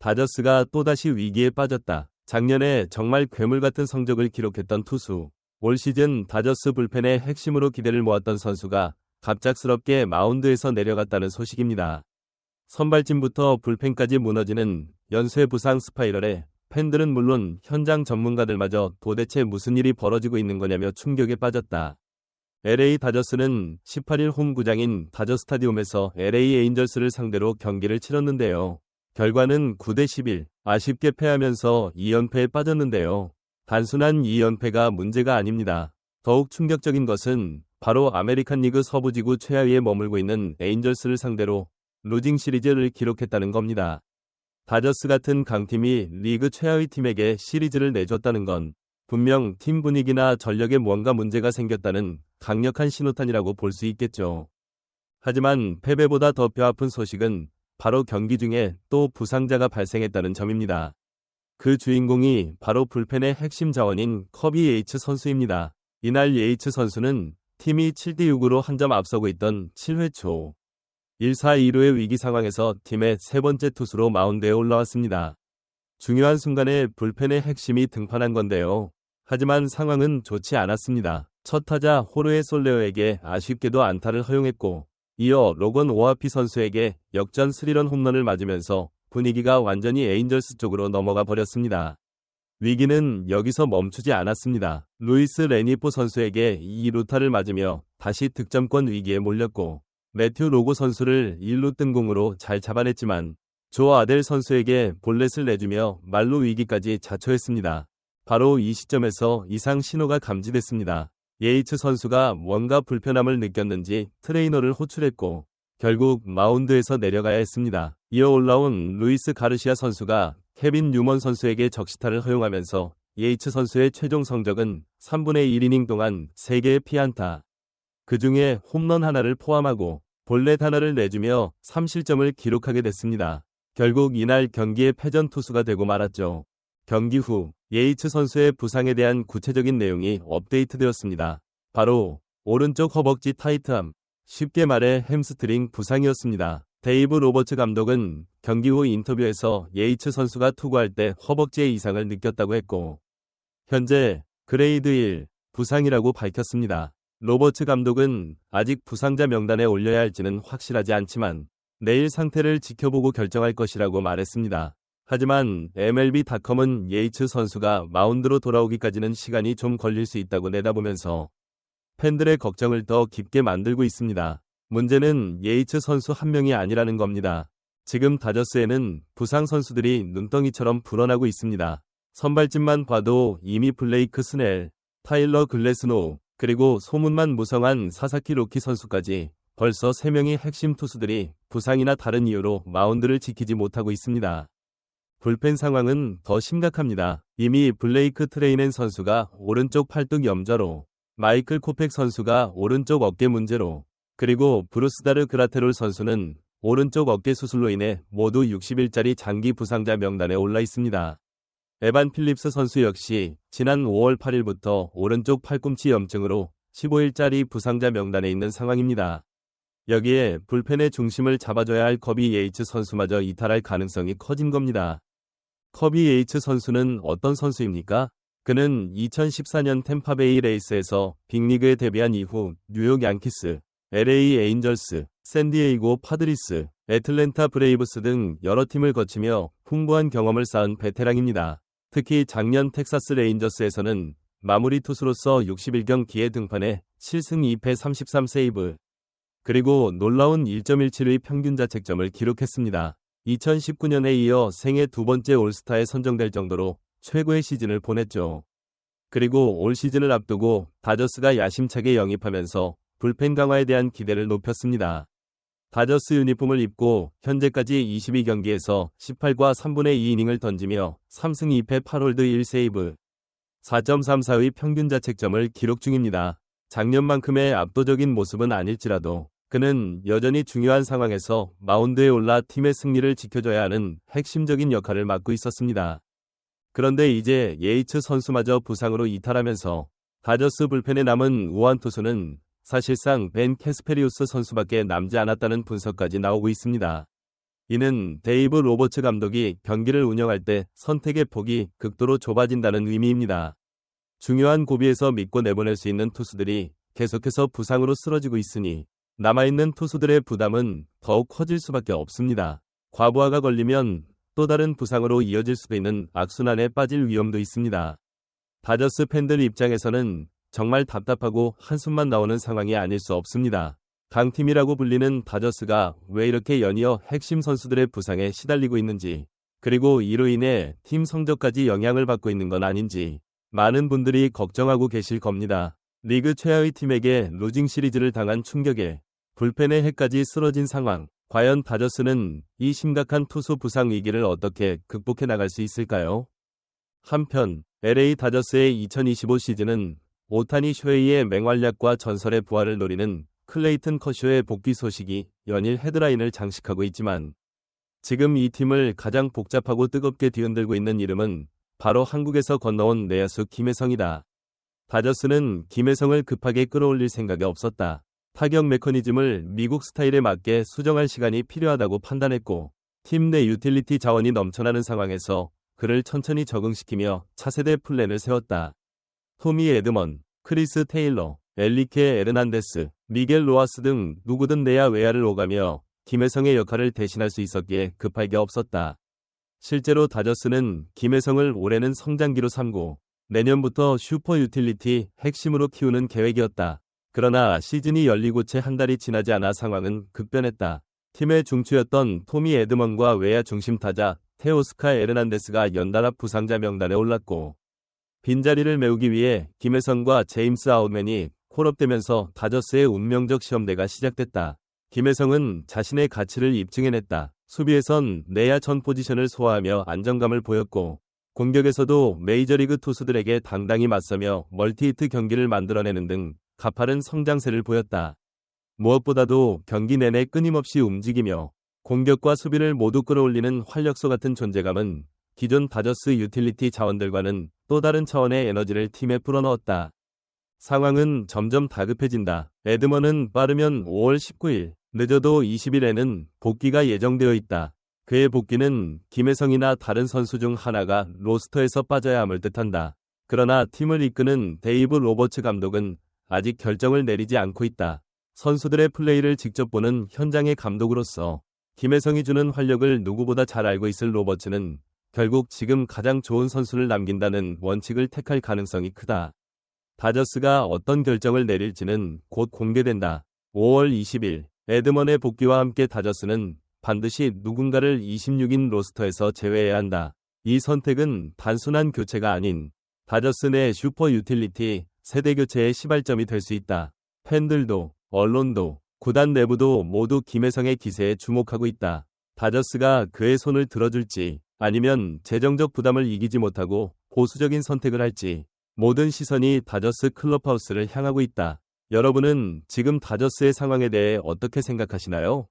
다저스가 또다시 위기에 빠졌다. 작년에 정말 괴물 같은 성적을 기록했던 투수. 올 시즌 다저스 불펜의 핵심으로 기대를 모았던 선수가 갑작스럽게 마운드에서 내려갔다는 소식입니다. 선발진부터 불펜까지 무너지는 연쇄 부상 스파이럴에 팬들은 물론 현장 전문가들마저 도대체 무슨 일이 벌어지고 있는 거냐며 충격에 빠졌다. LA 다저스는 18일 홈구장인 다저 스타디움에서 LA 에인절스를 상대로 경기를 치렀는데요. 결과는 9대11, 아쉽게 패하면서 2연패에 빠졌는데요. 단순한 2연패가 문제가 아닙니다. 더욱 충격적인 것은 바로 아메리칸 리그 서부지구 최하위에 머물고 있는 에인절스를 상대로 루징 시리즈를 기록했다는 겁니다. 다저스 같은 강팀이 리그 최하위 팀에게 시리즈를 내줬다는 건 분명 팀 분위기나 전력에 뭔가 문제가 생겼다는 강력한 신호탄이라고 볼 수 있겠죠. 하지만 패배보다 더 뼈아픈 소식은 바로 경기 중에 또 부상자가 발생했다는 점입니다. 그 주인공이 바로 불펜의 핵심 자원인 커비 예이츠 선수입니다. 이날 예이츠 선수는 팀이 7대6으로 한 점 앞서고 있던 7회 초 1사 2루의 위기 상황에서 팀의 세 번째 투수로 마운드에 올라왔습니다. 중요한 순간에 불펜의 핵심이 등판한 건데요. 하지만 상황은 좋지 않았습니다. 첫 타자 호르헤 솔레오에게 아쉽게도 안타를 허용했고 이어 로건 오하피 선수에게 역전 3런 홈런을 맞으면서 분위기가 완전히 에인절스 쪽으로 넘어가 버렸습니다. 위기는 여기서 멈추지 않았습니다. 루이스 레니포 선수에게 2루타를 맞으며 다시 득점권 위기에 몰렸고 매튜 로고 선수를 1루 뜬공으로 잘 잡아냈지만 조 아델 선수에게 볼넷을 내주며 말루 위기까지 자초했습니다. 바로 이 시점에서 이상 신호가 감지됐습니다. 예이츠 선수가 뭔가 불편함을 느꼈는지 트레이너를 호출했고 결국 마운드에서 내려가야 했습니다. 이어 올라온 루이스 가르시아 선수가 케빈 뉴먼 선수에게 적시타를 허용하면서 예이츠 선수의 최종 성적은 3분의 1이닝 동안 3개의 피안타, 그 중에 홈런 하나를 포함하고 볼넷 하나를 내주며 3실점을 기록하게 됐습니다. 결국 이날 경기의 패전 투수가 되고 말았죠. 경기 후 예이츠 선수의 부상에 대한 구체적인 내용이 업데이트되었습니다. 바로 오른쪽 허벅지 타이트함, 쉽게 말해 햄스트링 부상이었습니다. 데이브 로버츠 감독은 경기 후 인터뷰에서 예이츠 선수가 투구할 때 허벅지에 이상을 느꼈다고 했고 현재 그레이드 1 부상이라고 밝혔습니다. 로버츠 감독은 아직 부상자 명단에 올려야 할지는 확실하지 않지만 내일 상태를 지켜보고 결정할 것이라고 말했습니다. 하지만 MLB.com은 예이츠 선수가 마운드로 돌아오기까지는 시간이 좀 걸릴 수 있다고 내다보면서 팬들의 걱정을 더 깊게 만들고 있습니다. 문제는 예이츠 선수 한 명이 아니라는 겁니다. 지금 다저스에는 부상 선수들이 눈덩이처럼 불어나고 있습니다. 선발진만 봐도 이미 블레이크 스넬, 타일러 글래스노우, 그리고 소문만 무성한 사사키 로키 선수까지 벌써 3명의 핵심 투수들이 부상이나 다른 이유로 마운드를 지키지 못하고 있습니다. 불펜 상황은 더 심각합니다. 이미 블레이크 트레이넨 선수가 오른쪽 팔뚝 염좌로, 마이클 코펙 선수가 오른쪽 어깨 문제로, 그리고 브루스 다르 그라테롤 선수는 오른쪽 어깨 수술로 인해 모두 60일짜리 장기 부상자 명단에 올라 있습니다. 에반 필립스 선수 역시 지난 5월 8일부터 오른쪽 팔꿈치 염증으로 15일짜리 부상자 명단에 있는 상황입니다. 여기에 불펜의 중심을 잡아줘야 할 커비 예이츠 선수마저 이탈할 가능성이 커진 겁니다. 커비 예이츠 선수는 어떤 선수입니까? 그는 2014년 템파베이 레이스에서 빅리그에 데뷔한 이후 뉴욕 양키스, LA 에인절스, 샌디에이고 파드리스, 애틀랜타 브레이브스 등 여러 팀을 거치며 풍부한 경험을 쌓은 베테랑입니다. 특히 작년 텍사스 레인저스에서는 마무리 투수로서 61경기에 등판해 7승 2패 33세이브, 그리고 놀라운 1.17의 평균 자책점을 기록했습니다. 2019년에 이어 생애 두 번째 올스타에 선정될 정도로 최고의 시즌을 보냈죠. 그리고 올 시즌을 앞두고 다저스가 야심차게 영입하면서 불펜 강화에 대한 기대를 높였습니다. 다저스 유니폼을 입고 현재까지 22경기에서 18과 3분의 2이닝을 던지며 3승 2패 8홀드 1세이브, 4.34의 평균 자책점을 기록 중입니다. 작년만큼의 압도적인 모습은 아닐지라도 그는 여전히 중요한 상황에서 마운드에 올라 팀의 승리를 지켜줘야 하는 핵심적인 역할을 맡고 있었습니다. 그런데 이제 예이츠 선수마저 부상으로 이탈하면서 다저스 불펜에 남은 우완 투수는 사실상 벤 캐스페리우스 선수밖에 남지 않았다는 분석까지 나오고 있습니다. 이는 데이브 로버츠 감독이 경기를 운영할 때 선택의 폭이 극도로 좁아진다는 의미입니다. 중요한 고비에서 믿고 내보낼 수 있는 투수들이 계속해서 부상으로 쓰러지고 있으니 남아있는 투수들의 부담은 더욱 커질 수밖에 없습니다. 과부하가 걸리면 또 다른 부상으로 이어질 수도 있는 악순환에 빠질 위험도 있습니다. 다저스 팬들 입장에서는 정말 답답하고 한숨만 나오는 상황이 아닐 수 없습니다. 강팀이라고 불리는 다저스가 왜 이렇게 연이어 핵심 선수들의 부상에 시달리고 있는지, 그리고 이로 인해 팀 성적까지 영향을 받고 있는 건 아닌지 많은 분들이 걱정하고 계실 겁니다. 리그 최하위 팀에게 루징 시리즈를 당한 충격에 불펜의 핵까지 쓰러진 상황, 과연 다저스는 이 심각한 투수 부상 위기를 어떻게 극복해 나갈 수 있을까요? 한편 LA 다저스의 2025 시즌은 오타니 쇼헤이의 맹활약과 전설의 부활을 노리는 클레이튼 커쇼의 복귀 소식이 연일 헤드라인을 장식하고 있지만, 지금 이 팀을 가장 복잡하고 뜨겁게 뒤흔들고 있는 이름은 바로 한국에서 건너온 내야수 김혜성이다. 다저스는 김혜성을 급하게 끌어올릴 생각이 없었다. 타격 메커니즘을 미국 스타일에 맞게 수정할 시간이 필요하다고 판단했고, 팀 내 유틸리티 자원이 넘쳐나는 상황에서 그를 천천히 적응시키며 차세대 플랜을 세웠다. 토미 에드먼, 크리스 테일러, 엘리케 에르난데스, 미겔 로하스 등 누구든 내야 외야를 오가며 김혜성의 역할을 대신할 수 있었기에 급할 게 없었다. 실제로 다저스는 김혜성을 올해는 성장기로 삼고 내년부터 슈퍼 유틸리티 핵심으로 키우는 계획이었다. 그러나 시즌이 열리고 채 한 달이 지나지 않아 상황은 급변했다. 팀의 중추였던 토미 에드먼과 외야 중심 타자 테오스카 에르난데스가 연달아 부상자 명단에 올랐고, 빈자리를 메우기 위해 김혜성과 제임스 아웃맨이 콜업되면서 다저스의 운명적 시험대가 시작됐다. 김혜성은 자신의 가치를 입증해냈다. 수비에선 내야 전 포지션을 소화하며 안정감을 보였고, 공격에서도 메이저리그 투수들에게 당당히 맞서며 멀티히트 경기를 만들어내는 등 가파른 성장세를 보였다. 무엇보다도 경기 내내 끊임없이 움직이며 공격과 수비를 모두 끌어올리는 활력소 같은 존재감은 기존 다저스 유틸리티 자원들과는 또 다른 차원의 에너지를 팀에 불어넣었다. 상황은 점점 다급해진다. 에드먼은 빠르면 5월 19일, 늦어도 20일에는 복귀가 예정되어 있다. 그의 복귀는 김혜성이나 다른 선수 중 하나가 로스터에서 빠져야 함을 뜻한다. 그러나 팀을 이끄는 데이브 로버츠 감독은 아직 결정을 내리지 않고 있다. 선수들의 플레이를 직접 보는 현장의 감독으로서 김혜성이 주는 활력을 누구보다 잘 알고 있을 로버츠는 결국 지금 가장 좋은 선수를 남긴다는 원칙을 택할 가능성이 크다. 다저스가 어떤 결정을 내릴지는 곧 공개된다. 5월 20일, 에드먼의 복귀와 함께 다저스는 반드시 누군가를 26인 로스터에서 제외해야 한다. 이 선택은 단순한 교체가 아닌 다저스 내 슈퍼 유틸리티 세대 교체의 시발점이 될 수 있다. 팬들도, 언론도, 구단 내부도 모두 김혜성의 기세에 주목하고 있다. 다저스가 그의 손을 들어줄지, 아니면 재정적 부담을 이기지 못하고 보수적인 선택을 할지, 모든 시선이 다저스 클럽하우스를 향하고 있다. 여러분은 지금 다저스의 상황에 대해 어떻게 생각하시나요?